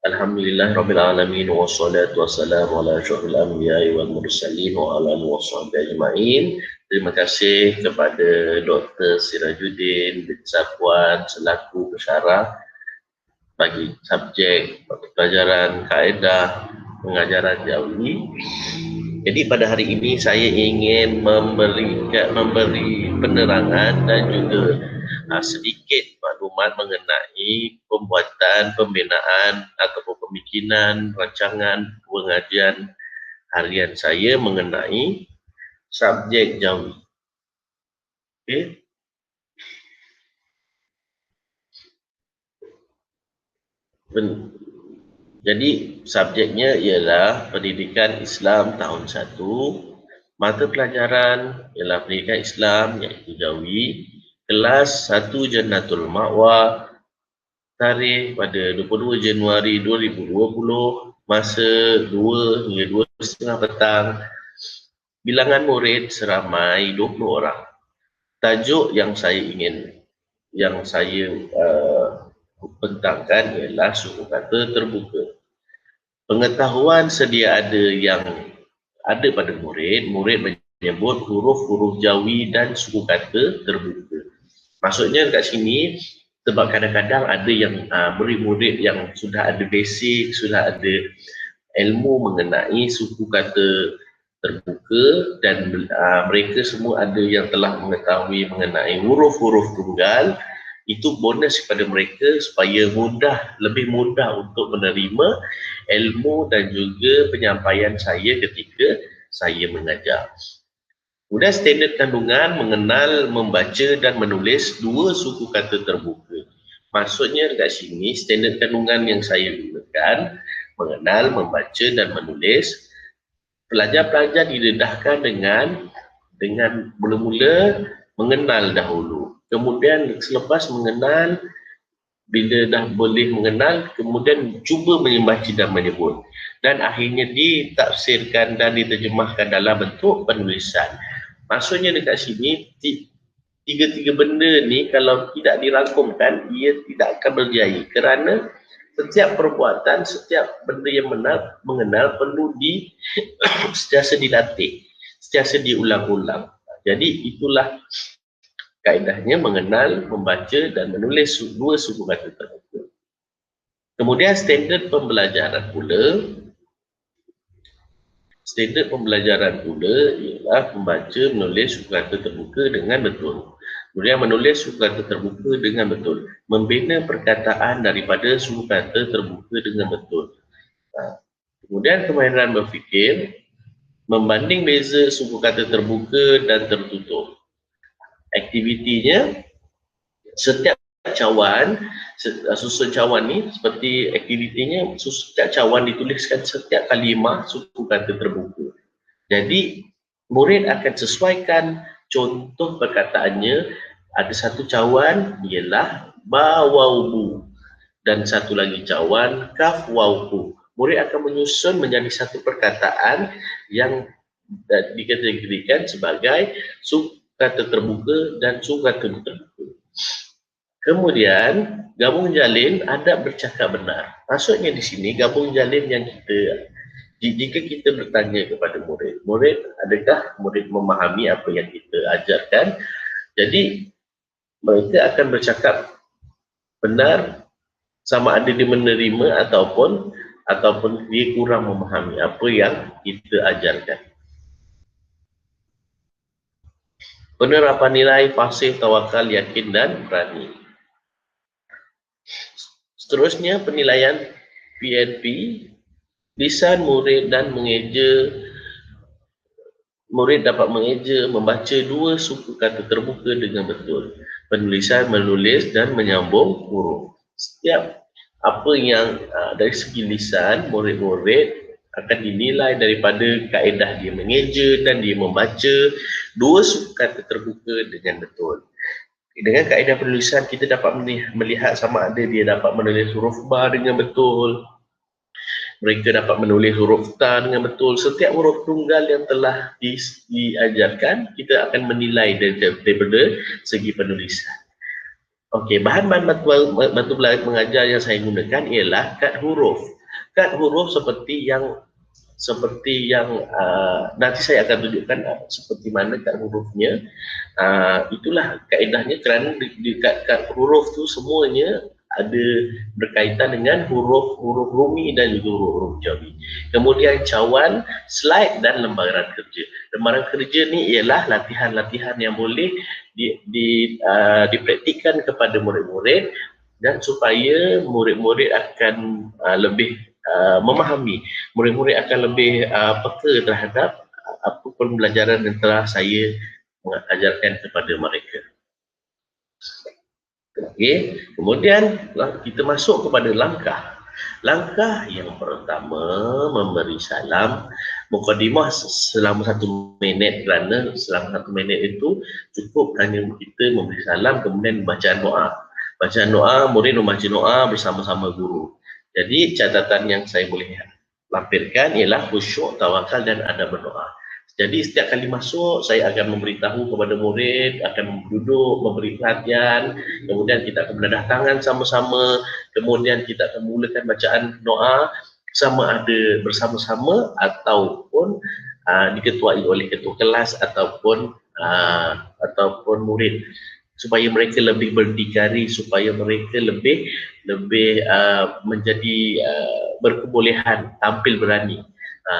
Alhamdulillah Rabbil Alamin wassalatu wassalamu ala asyrafil anbiya'i wal mursalin wa ala alihi washabbihi ajma'in. Terima kasih kepada Dr. Sirajuddin bin Safwan selaku pensyarah bagi subjek pelajaran kaedah pengajaran Jawi. Jadi pada hari ini saya ingin memberi penerangan dan juga sedikit maklumat mengenai pembuatan, pembinaan ataupun pembikinan rancangan pengajian harian saya mengenai subjek Jawi. Okey. Jadi subjeknya ialah Pendidikan Islam tahun 1. Mata pelajaran ialah Pendidikan Islam iaitu Jawi. Kelas 1 Jannatul Ma'wa. Tarikh pada 22 Januari 2020. Masa 2 hingga 2.30 petang. Bilangan murid seramai 20 orang. Tajuk yang saya bentangkan ialah suku kata terbuka. Pengetahuan sedia ada yang ada pada murid menyebut huruf-huruf Jawi dan suku kata terbuka. Maksudnya kat sini, sebab kadang-kadang ada yang murid-murid yang sudah ada basic, sudah ada ilmu mengenai suku kata terbuka dan mereka semua ada yang telah mengetahui mengenai huruf-huruf tunggal. Itu bonus kepada mereka supaya lebih mudah untuk menerima ilmu dan juga penyampaian saya ketika saya mengajar. Kemudian standard kandungan mengenal, membaca dan menulis dua suku kata terbuka. Maksudnya dekat sini standard kandungan yang saya gunakan mengenal, membaca dan menulis. Pelajar-pelajar didedahkan dengan mula-mula mengenal dahulu. Kemudian selepas mengenal, bila dah boleh mengenal, kemudian cuba membaca dan menyebut. Dan akhirnya ditafsirkan dan diterjemahkan dalam bentuk penulisan. Maksudnya dekat sini, tiga-tiga benda ni kalau tidak dirangkumkan, ia tidak akan berjaya. Kerana setiap perbuatan, setiap benda yang mengenal perlu sentiasa dilatih, sentiasa diulang-ulang. Jadi itulah kaedahnya mengenal, membaca dan menulis dua suku kata terbuka. Kemudian standard pembelajaran pula ialah membaca, menulis suku kata terbuka dengan betul. Kemudian menulis suku kata terbuka dengan betul. Membina perkataan daripada suku kata terbuka dengan betul. Kemudian kemahiran berfikir, membanding beza suku kata terbuka dan tertutup. Aktivitinya, setiap cawan, susun cawan ni seperti aktivitinya, setiap cawan dituliskan setiap kalimah suku kata terbuka. Jadi murid akan sesuaikan contoh perkataannya. Ada satu cawan ialah ba waw bu dan satu lagi cawan kaf waw ku. Murid akan menyusun menjadi satu perkataan yang dikategorikan sebagai suku kata terbuka dan suku kata terbuka. Kemudian gabung jalin adab bercakap benar. Maksudnya di sini gabung jalin yang jika kita bertanya kepada murid, adakah murid memahami apa yang kita ajarkan? Jadi mereka akan bercakap benar sama ada dia menerima ataupun dia kurang memahami apa yang kita ajarkan. Penerapan nilai fasih, tawakal, yakin dan berani. Seterusnya penilaian PNP, lisan murid dan mengeja. Murid dapat mengeja, membaca dua suku kata terbuka dengan betul. Penulisan, menulis dan menyambung huruf. Setiap apa yang dari segi lisan, murid-murid akan dinilai daripada kaedah dia mengeja dan dia membaca dua suku kata terbuka dengan betul. Dengan kaedah penulisan, kita dapat melihat sama ada dia dapat menulis huruf ba dengan betul. Mereka dapat menulis huruf ta dengan betul. Setiap huruf tunggal yang telah diajarkan, kita akan menilai daripada segi penulisan. Okey, bahan-bahan bantu mengajar yang saya gunakan ialah kad huruf. Kad huruf seperti yang nanti saya akan tunjukkan seperti mana kad hurufnya. Itulah kaedahnya kerana di kad huruf tu semuanya ada berkaitan dengan huruf-huruf Rumi dan juga huruf-huruf Jawi. Kemudian cawan, slide dan lembaran kerja. Lembaran kerja ni ialah latihan-latihan yang boleh dipraktikkan kepada murid-murid dan supaya murid-murid akan lebih memahami, murid-murid akan lebih peka terhadap apa pembelajaran yang telah saya mengajarkan kepada mereka. Okey, kemudian kita masuk kepada langkah. Langkah yang pertama, memberi salam. Mukadimah selama 1 minit, kerana selama 1 minit itu cukup hanya kita memberi salam, kemudian bacaan doa. Bacaan doa, murid membaca doa bersama-sama guru. Jadi catatan yang saya boleh lampirkan ialah khusyuk, tawakal dan adab berdoa. Jadi setiap kali masuk, saya akan memberitahu kepada murid, akan duduk, memberi perhatian, kemudian kita akan benadah tangan sama-sama, kemudian kita akan mulakan bacaan doa, sama ada bersama-sama ataupun diketuai oleh ketua kelas ataupun murid, supaya mereka lebih berdikari, supaya mereka lebih menjadi berkebolehan, tampil berani.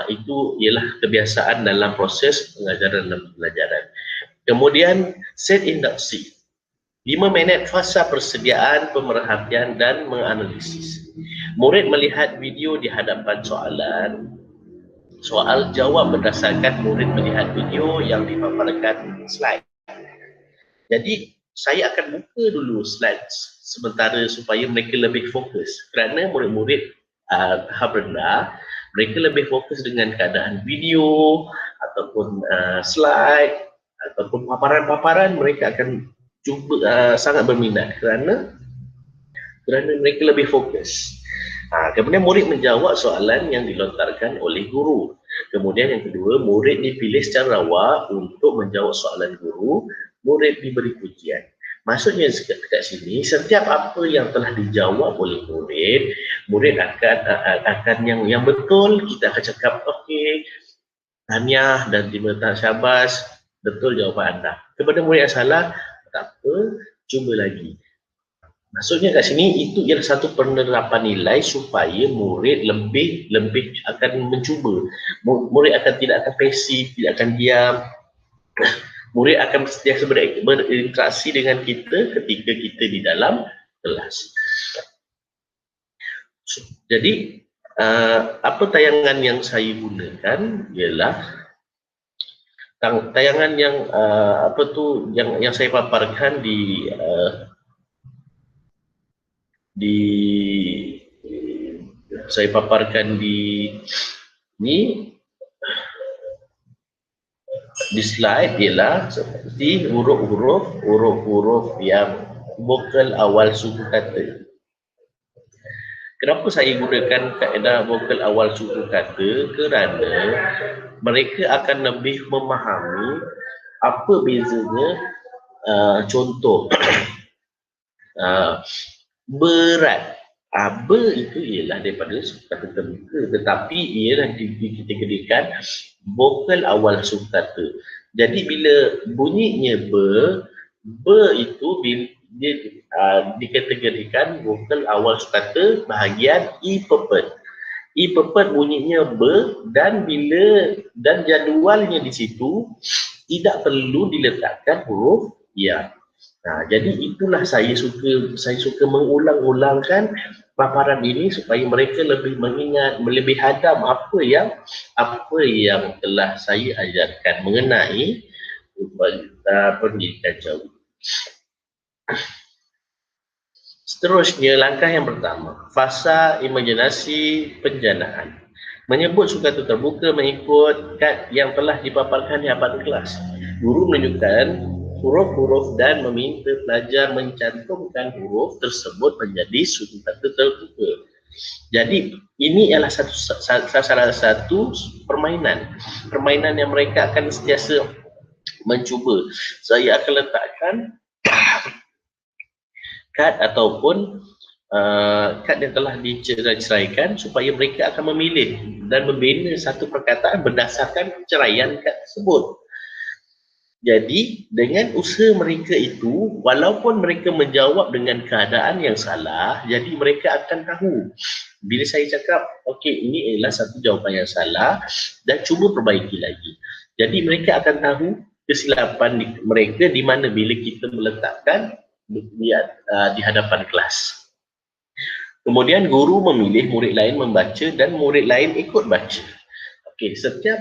Itu ialah kebiasaan dalam proses pengajaran dan pembelajaran. Kemudian set induksi, 5 minit fasa persediaan, pemerhatian dan menganalisis. Murid melihat video di hadapan soal jawab berdasarkan murid melihat video yang dipaparkan slide. Jadi saya akan buka dulu slide sementara supaya mereka lebih fokus, kerana murid-murid tahap rendah mereka lebih fokus dengan keadaan video ataupun slide ataupun paparan-paparan, mereka akan cuba sangat berminat kerana mereka lebih fokus. Kemudian murid menjawab soalan yang dilontarkan oleh guru. Kemudian yang kedua, murid dipilih secara awal untuk menjawab soalan guru, murid diberi pujian. Maksudnya dekat sini, setiap apa yang telah dijawab oleh murid akan yang betul, kita akan cakap okey, tahniah dan terima kasih, syabas, betul jawapan anda. Kepada murid yang salah, tak apa, cuba lagi. Maksudnya kat sini itu ialah satu penerapan nilai supaya murid lebih akan mencuba. Murid akan tidak akan pasif, tidak akan diam. Murid akan sentiasa berinteraksi dengan kita ketika kita di dalam kelas. Jadi apa tayangan yang saya gunakan ialah tayangan yang yang saya paparkan saya paparkan di slide ialah seperti huruf-huruf yang vokal awal suku kata. Kenapa saya gunakan kaedah vokal awal suku kata? Kerana mereka akan lebih memahami apa bezanya contoh berat. Ber itu ialah daripada kata terbuka, tetapi ialah dikategorikan vokal awal suku kata. Jadi bila bunyinya ber itu dia dikategorikan vokal awal suku kata bahagian i pepet. I pepet bunyinya ber dan jadualnya di situ tidak perlu diletakkan huruf ya. Jadi itulah saya suka mengulang-ulangkan paparan ini supaya mereka lebih mengingat, lebih hadam apa yang telah saya ajarkan mengenai pendidikan Jawi. Seterusnya, langkah yang pertama, fasa imajinasi penjanaan. Menyebut sukatu terbuka mengikut kad yang telah dipaparkan di hadapan kelas. Guru menunjukkan huruf-huruf dan meminta pelajar mencantumkan huruf tersebut menjadi suku kata terbuka. Jadi ini adalah salah satu permainan yang mereka akan sentiasa mencuba. Saya akan letakkan kad ataupun kad yang telah diceraikan supaya mereka akan memilih dan membina satu perkataan berdasarkan perceraian kad tersebut. Jadi dengan usaha mereka itu, walaupun mereka menjawab dengan keadaan yang salah, jadi mereka akan tahu. Bila saya cakap, okey, ini adalah satu jawapan yang salah dan cuba perbaiki lagi. Jadi mereka akan tahu kesilapan mereka di mana bila kita meletakkan di hadapan kelas. Kemudian guru memilih murid lain membaca dan murid lain ikut baca. Okey, setiap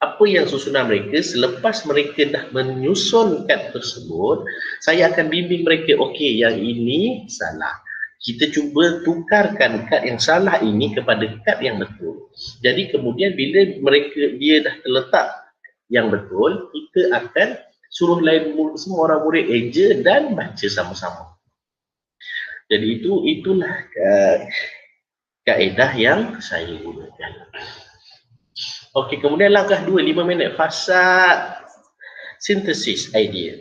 apa yang susunan mereka, selepas mereka dah menyusun kad tersebut, saya akan bimbing mereka, okey, yang ini salah. Kita cuba tukarkan kad yang salah ini kepada kad yang betul. Jadi kemudian bila dia dah terletak yang betul, kita akan suruh semua orang murid eja dan baca sama-sama. Jadi itulah kaedah yang saya gunakan. Okey, kemudian langkah 2, 5 minit fasa sintesis idea.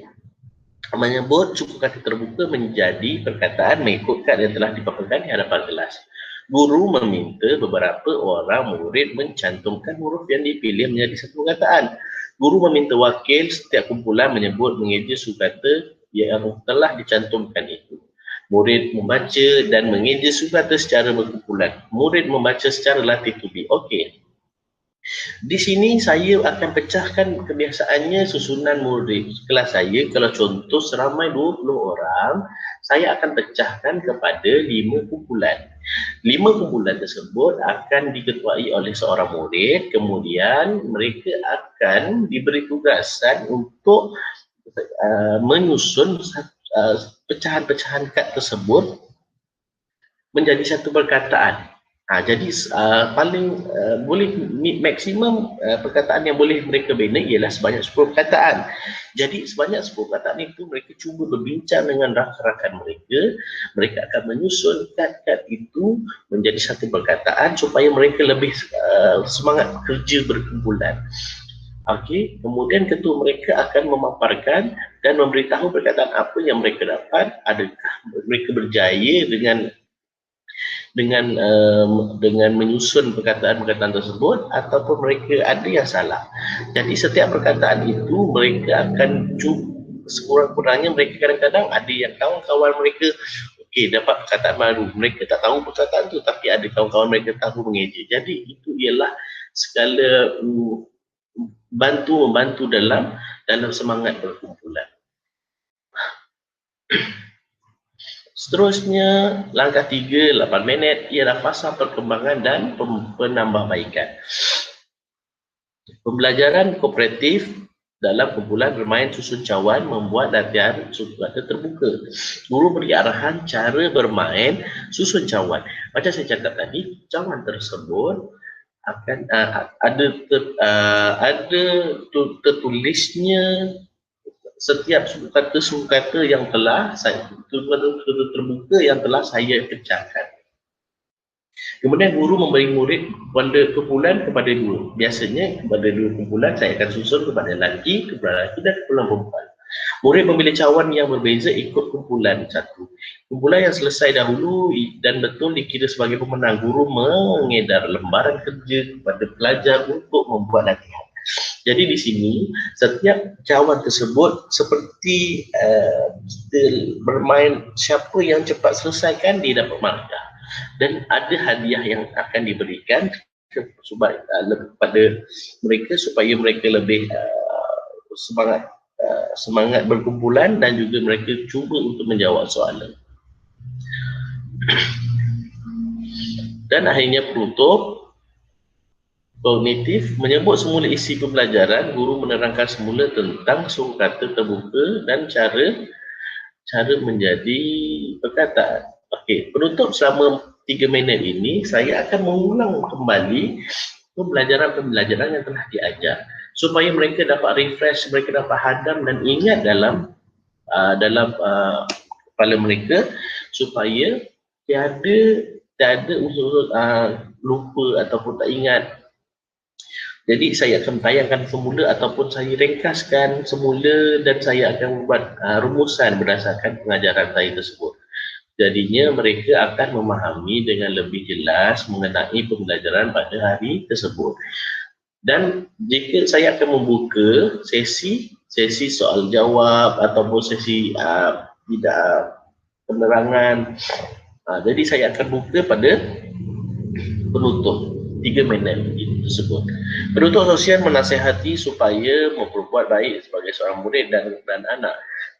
Menyebut suku kata terbuka menjadi perkataan mengikut kad yang telah dipaparkan di hadapan kelas. Guru meminta beberapa orang murid mencantumkan huruf yang dipilih menjadi satu perkataan. Guru meminta wakil setiap kumpulan menyebut mengeja suku kata yang telah dicantumkan itu. Murid membaca dan mengeja suku kata secara berkumpulan. Murid membaca secara latih tubi. Okey. Di sini saya akan pecahkan kebiasaannya susunan murid kelas saya. Kalau contoh seramai 20 orang, saya akan pecahkan kepada 5 kumpulan. 5 kumpulan tersebut akan diketuai oleh seorang murid. Kemudian mereka akan diberi tugasan untuk menyusun pecahan-pecahan kad tersebut menjadi satu perkataan. Jadi paling boleh maksimum perkataan yang boleh mereka bina ialah sebanyak 10 perkataan. Jadi sebanyak 10 perkataan itu mereka cuba berbincang dengan rakan-rakan mereka. Mereka akan menyusun kad-kad itu menjadi satu perkataan supaya mereka lebih semangat kerja berkumpulan. Okey, kemudian ketua mereka akan memaparkan dan memberitahu perkataan apa yang mereka dapat. Adakah mereka berjaya dengan menyusun perkataan-perkataan tersebut ataupun mereka ada yang salah. Jadi setiap perkataan itu mereka akan sekurang-kurangnya mereka kadang-kadang ada yang kawan-kawan mereka dapat perkataan baru, mereka tak tahu perkataan tu tapi ada kawan-kawan mereka tahu mengeja. Jadi itu ialah segala membantu dalam semangat berkumpulan. Seterusnya, langkah 3, 8 minit ialah fasa perkembangan dan penambahbaikan. Pembelajaran kooperatif dalam kumpulan bermain susun cawan membuat latihan suku kata terbuka. Guru beri arahan cara bermain susun cawan. Macam saya cakap tadi, cawan tersebut akan ada tertulisnya setiap suku kata yang telah terbuka yang telah saya pecahkan. Kemudian guru memberi murid kepada kumpulan kepada 2. Biasanya kepada 2 kumpulan saya akan susun kepada lelaki dan kumpulan perempuan. Murid memilih cawan yang berbeza ikut kumpulan 1. Kumpulan yang selesai dahulu dan betul dikira sebagai pemenang. Guru mengedar lembaran kerja kepada pelajar untuk membuat latihan. Jadi di sini setiap cawan tersebut seperti kita bermain siapa yang cepat selesaikan dia dapat markah dan ada hadiah yang akan diberikan kepada mereka supaya mereka lebih semangat berkumpulan dan juga mereka cuba untuk menjawab soalan. Dan akhirnya penutup kognitif menyebut semula isi pembelajaran. Guru menerangkan semula tentang suku kata terbuka dan cara menjadi perkataan. Okey, penutup selama 3 minit ini saya akan mengulang kembali pembelajaran yang telah diajar supaya mereka dapat refresh, mereka dapat hadam dan ingat dalam kepala mereka supaya tiada unsur lupa ataupun tak ingat. Jadi saya akan tayangkan semula ataupun saya ringkaskan semula dan saya akan buat rumusan berdasarkan pengajaran saya tersebut. Jadinya mereka akan memahami dengan lebih jelas mengenai pembelajaran pada hari tersebut. Dan jika saya akan membuka sesi soal jawab ataupun sesi tidak penerangan, jadi saya akan buka pada penutup 3 minit tersebut. Penutup sosial menasihati supaya memperbuat baik sebagai seorang murid dan anak.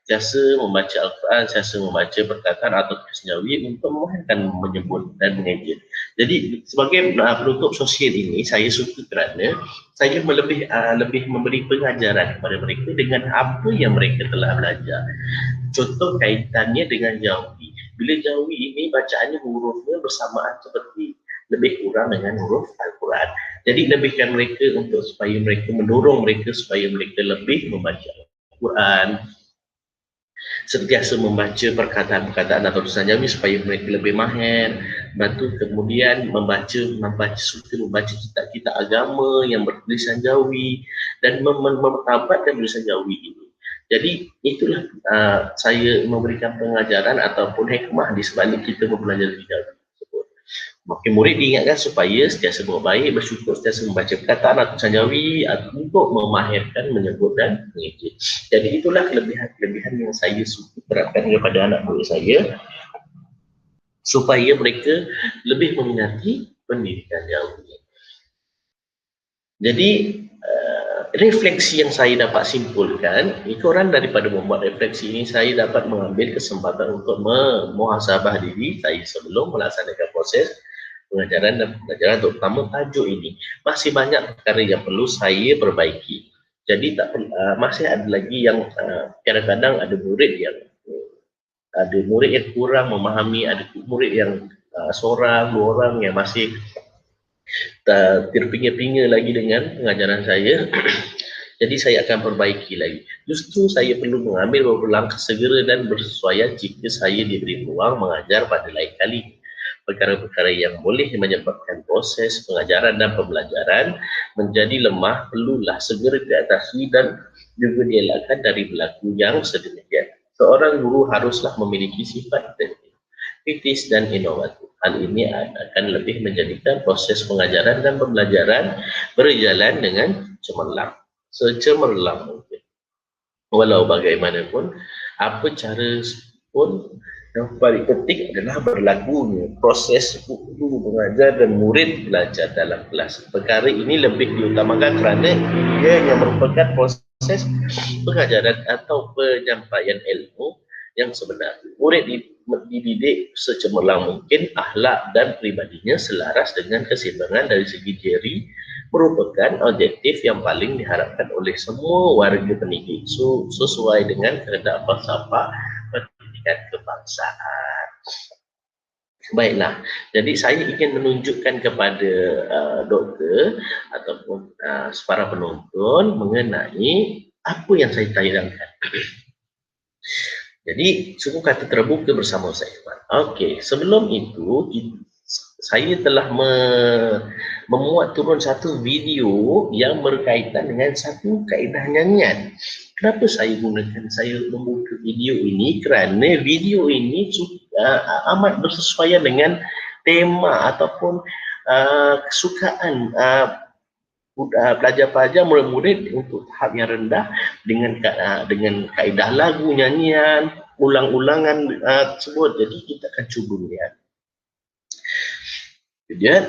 Sentiasa membaca Al-Quran, sentiasa membaca perkataan atau tulis jawi untuk memudahkan menyebut dan mengeja. Jadi sebagai penutup sosial ini saya suka kerana saya lebih memberi pengajaran kepada mereka dengan apa yang mereka telah belajar. Contoh kaitannya dengan jawi. Bila jawi ini bacaannya hurufnya bersamaan seperti lebih kurang dengan huruf Al-Quran. Jadi lebihkan mereka untuk supaya mereka mendorong mereka supaya mereka lebih membaca Al-Quran, sentiasa membaca perkataan-perkataan atau tulisan jawi supaya mereka lebih mahir. Batu kemudian suka membaca kitab-kitab agama yang bertulisan jawi dan memertabatkan tulisan jawi ini. Jadi itulah saya memberikan pengajaran ataupun hikmah di sebalik kita mempelajari jawi tersebut. Maka murid diingatkan supaya sentiasa buat baik, bersyukur, sentiasa membaca perkataan atau tulisan jawi untuk memahirkan, menyebut dan mengeja. Jadi itulah kelebihan-kelebihan yang saya suka terapkan kepada anak murid saya supaya mereka lebih meminati pendidikan jawi. Jadi refleksi yang saya dapat simpulkan, ikuran daripada membuat refleksi ini, saya dapat mengambil kesempatan untuk memuhasabah diri saya sebelum melaksanakan proses pengajaran dan pembelajaran, terutama tajuk ini. Masih banyak perkara yang perlu saya perbaiki. Jadi masih ada lagi yang kadang-kadang ada murid yang kurang memahami, ada murid yang seorang, 2 orang yang masih terpinga-pinga lagi dengan pengajaran saya. Jadi saya akan perbaiki lagi. Justru saya perlu mengambil beberapa langkah segera dan bersesuaian jika saya diberi peluang mengajar pada lain kali. Perkara-perkara yang boleh menyebabkan proses pengajaran dan pembelajaran menjadi lemah perlulah segera diatasi dan juga dielakkan dari berlaku yang sedemikian. Seorang guru haruslah memiliki sifat kritis dan inovatif. Hal ini akan lebih menjadikan proses pengajaran dan pembelajaran berjalan dengan secemerlang mungkin. Walau bagaimanapun, apa cara pun yang paling penting adalah berlakunya proses guru mengajar dan murid belajar dalam kelas. Perkara ini lebih diutamakan kerana ia yang merupakan proses pengajaran atau penyampaian ilmu yang sebenar. Murid dididik secemerlang mungkin, akhlak dan pribadinya selaras dengan keseimbangan dari segi teori merupakan objektif yang paling diharapkan oleh semua warga pendidik sesuai dengan kehendak falsafah pendidikan kebangsaan. Baiklah, jadi saya ingin menunjukkan kepada doktor ataupun para penonton mengenai apa yang saya tayangkan. Jadi, cukup kata terbuka bersama saya. Okey, sebelum itu saya telah memuat turun satu video yang berkaitan dengan satu kaedah nyanyian. Kenapa saya membuka video ini? Kerana video ini amat bersesuaian dengan tema ataupun kesukaan pelajar-pelajar murid-murid untuk tahap yang rendah dengan kaedah lagu, nyanyian, ulang-ulangan tersebut. Jadi kita akan cuba melihat. Kemudian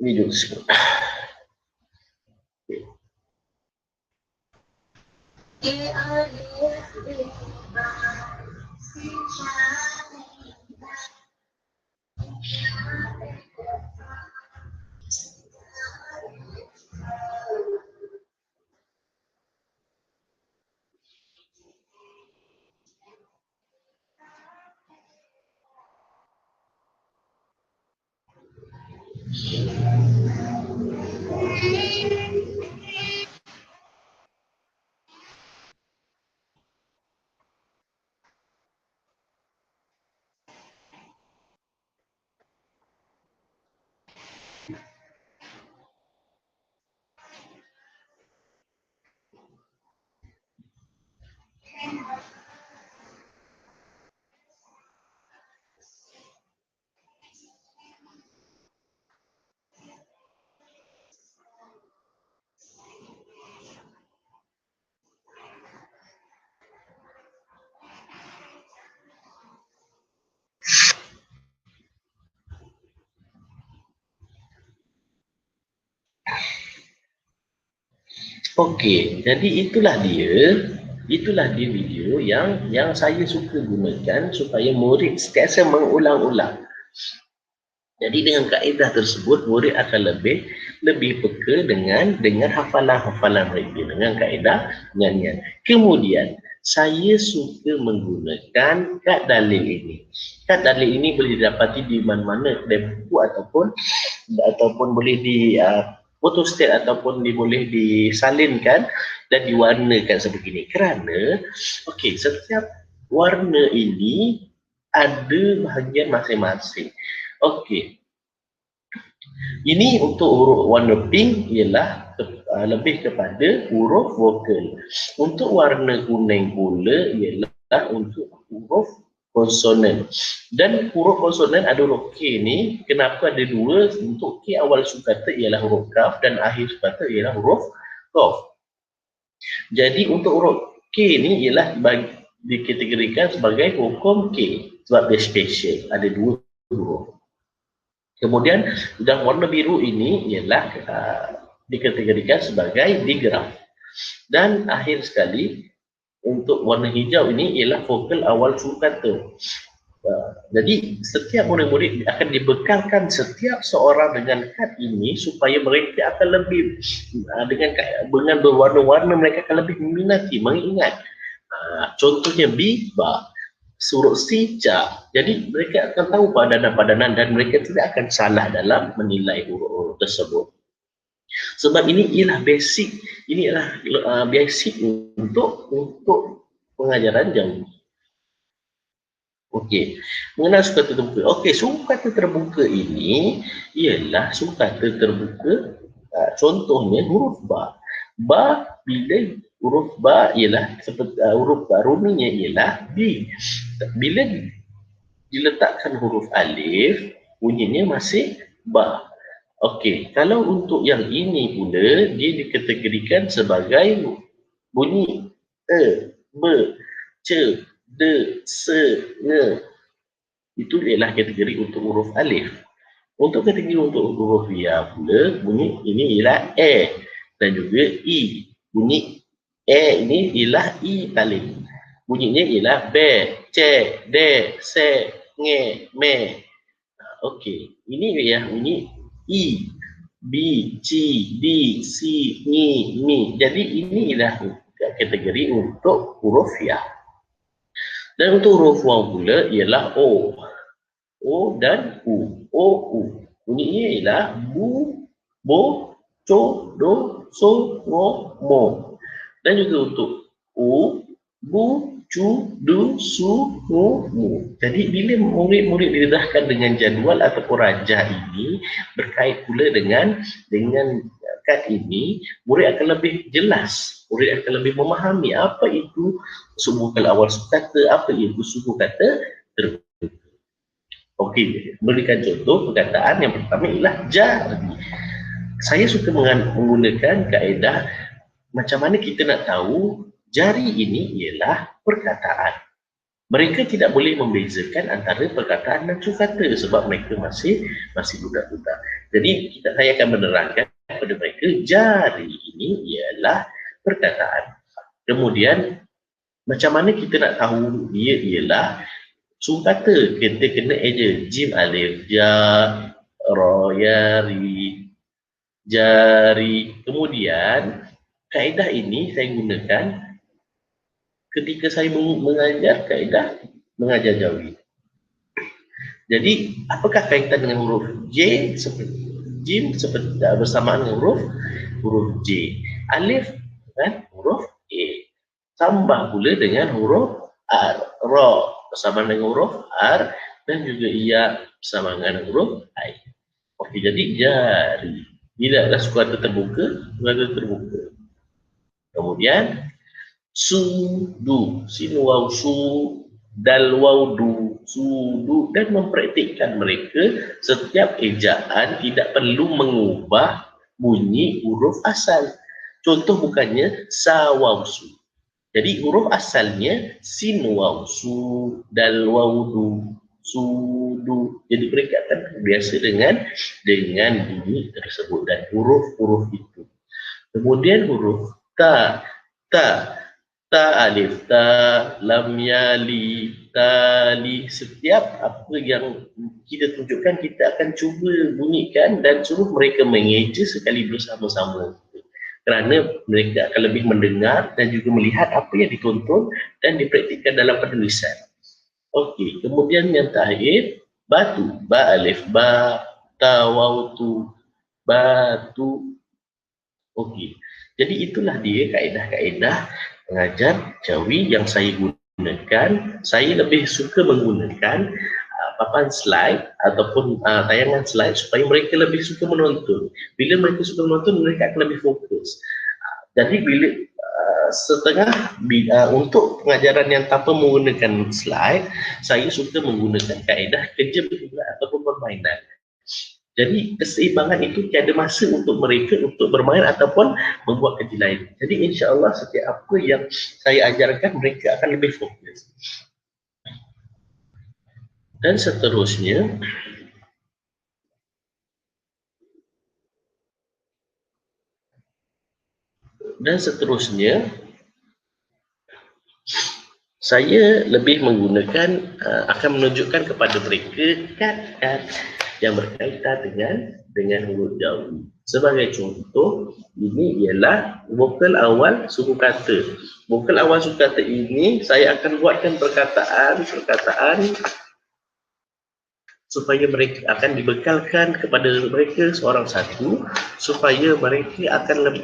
video tersebut. Okey, jadi itulah dia video yang saya suka gunakan supaya murid sentiasa mengulang-ulang. Jadi dengan kaedah tersebut murid akan lebih peka dengan hafalan-hafalan mereka dengan kaedah nyanyian. Kemudian saya suka menggunakan kad dalil ini. Kad dalil ini boleh didapati di mana-mana kedai buku ataupun boleh di photostat ataupun boleh disalinkan dan diwarnakan sebegini. Kerana setiap warna ini ada bahagian masing-masing. Okey. Ini untuk huruf warna pink ialah lebih kepada huruf vokal. Untuk warna kuning pula ialah untuk huruf konsonan. Dan huruf konsonan ada huruf K ni, kenapa ada dua? Untuk K awal sukata ialah huruf kaf dan akhir sukata ialah huruf qaf. Jadi untuk huruf K ni ialah dikategorikan sebagai hukum K sebab dia spesial, ada dua huruf. Kemudian dan warna biru ini ialah dikategorikan sebagai digraf. Dan akhir sekali untuk warna hijau ini ialah vokal awal sukata. Jadi setiap murid-murid akan dibekalkan setiap seorang dengan kad ini supaya mereka akan lebih dengan berwarna-warna mereka akan lebih meminati, mengingat. Contohnya B, ba. Huruf C, ca. Jadi mereka akan tahu padanan-padanan dan mereka tidak akan salah dalam menilai huruf-huruf tersebut. Sebab ini ialah basic, basic untuk pengajaran jawi. Okey, mengenal sukata terbuka. Okey, sukata terbuka ini ialah sukata terbuka. Contohnya huruf ba. Ba bila huruf ba ialah seperti huruf ba ruminya ialah B. Bila diletakkan huruf alif, bunyinya masih ba. Okey, kalau untuk yang ini pula dia dikategorikan sebagai bunyi be, ce, de, se, nge. Itu ialah kategori untuk huruf alif. Untuk kategori untuk huruf ya pula bunyi ini ialah dan juga i. Bunyi ini ialah i paling. Bunyinya ialah be, ce, de, se, nge, me. Okey, ini ya bunyi i, b, ci, di, si, ni, mi. Jadi ini ialah kategori untuk huruf ya. Dan untuk huruf waw pula ialah o. O dan u. O, u. Bunyinya ialah bu, bo, co, do, so, ngo, mo. Dan juga untuk u, bu, cu, du, su, mu, mu. Jadi bila murid-murid didedahkan dengan jadual ataupun rajah ini berkait pula dengan kad ini, murid akan lebih jelas, murid akan lebih memahami apa itu sukata awal sukata, apa itu sukata terbuka. Okey, berikan contoh perkataan yang pertama ialah jari. Saya suka menggunakan kaedah macam mana kita nak tahu jari ini ialah perkataan. Mereka tidak boleh membezakan antara perkataan dan sukata sebab mereka masih budak-budak. Jadi saya akan menerangkan kepada mereka jari ini ialah perkataan. Kemudian macam mana kita nak tahu dia ialah sukata? Kita kena eja jim alif ja, ra, ya, ri, jari. Kemudian kaedah ini saya gunakan ketika saya mengajar kaedah mengajar jawi. Jadi apakah kaitan dengan huruf J seperti jim seperti bersamaan dengan huruf J, alif dengan huruf E, tambah pula dengan huruf R, ra bersamaan dengan huruf R dan juga ia bersama dengan huruf I. Okey, jadi jari bila ada sukata terbuka. Kemudian sudu, sin waw su, dal waw du, sudu, dan mempraktikkan mereka setiap ejaan tidak perlu mengubah bunyi huruf asal. Contoh bukannya sa waw su. Jadi huruf asalnya sin waw su, dal waw du, sudu. Jadi mereka akan biasa dengan bunyi tersebut dan huruf-huruf itu. Kemudian huruf ta, ta, ta alif, ta, lam yali, tali. Setiap apa yang kita tunjukkan, kita akan cuba bunyikan dan suruh mereka mengeja sekali bersama-sama. Kerana mereka akan lebih mendengar dan juga melihat apa yang ditonton dan dipraktikkan dalam penulisan. Okey, kemudian yang terakhir, batu. Ba alif, ba, ta, waw, tu, batu. Okey, jadi itulah dia kaedah-kaedah pengajar jawi yang saya gunakan. Saya lebih suka menggunakan papan slide ataupun tayangan slide supaya mereka lebih suka menonton. Bila mereka suka menonton, mereka akan lebih fokus. Jadi bila untuk pengajaran yang tanpa menggunakan slide, saya suka menggunakan kaedah kerja berdua ataupun permainan. Jadi keseimbangan itu tiada masa untuk mereka untuk bermain ataupun membuat kerja lain. Jadi insya-Allah setiap apa yang saya ajarkan, mereka akan lebih fokus. Dan seterusnya, saya lebih menggunakan akan menunjukkan kepada mereka kad-kad yang berkaitan dengan huruf jawi. Sebagai contoh, ini ialah vokal awal suku kata. Vokal awal suku kata ini saya akan buatkan perkataan supaya mereka akan dibekalkan kepada mereka seorang satu, supaya mereka akan lebih